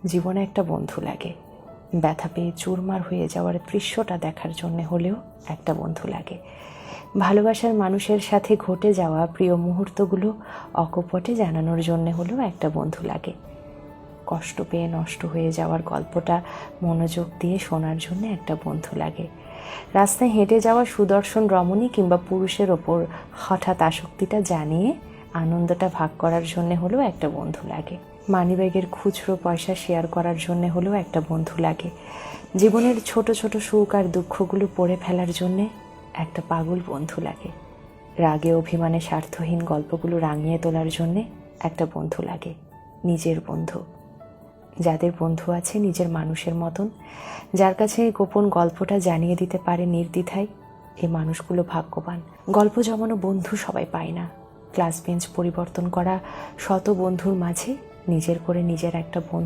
জীবনে একটা বন্ধু লাগে। ব্যথা পেয়ে চুরমার হয়ে যাওয়ার দৃশ্যটা দেখার জন্যে হলেও একটা বন্ধু লাগে। ভালোবাসার মানুষের সাথে ঘটে যাওয়া প্রিয় মুহূর্তগুলো অকপটে জানানোর জন্যে হলেও একটা বন্ধু লাগে। কষ্ট পেয়ে নষ্ট হয়ে যাওয়ার গল্পটা মনোযোগ দিয়ে শোনার জন্য একটা বন্ধু লাগে। রাস্তায় হেঁটে যাওয়া সুদর্শন রমণী কিংবা পুরুষের ওপর হঠাৎ আসক্তিটা জানিয়ে আনন্দটা ভাগ করার জন্য হলেও একটা বন্ধু লাগে। মানিব্যাগের খুচরো পয়সা শেয়ার করার জন্য হলেও একটা বন্ধু লাগে। জীবনের ছোট ছোট সুখ আর দুঃখগুলো পড়ে ফেলার জন্যে একটা পাগল বন্ধু লাগে। রাগে অভিমানে স্বার্থহীন গল্পগুলো রাঙিয়ে তোলার জন্যে একটা বন্ধু লাগে। নিজের বন্ধু, যাদের বন্ধু আছে নিজের মানুষের মতন, যার কাছে এই গোপন গল্পটা জানিয়ে দিতে পারে নির্দ্বিধায়, এই মানুষগুলো ভাগ্যবান। গল্প জমানো বন্ধু সবাই পায় না। ক্লাস বেঞ্চ পরিবর্তন করা শত বন্ধুর মাঝে নিজের করে নিজের একটা বন্ধু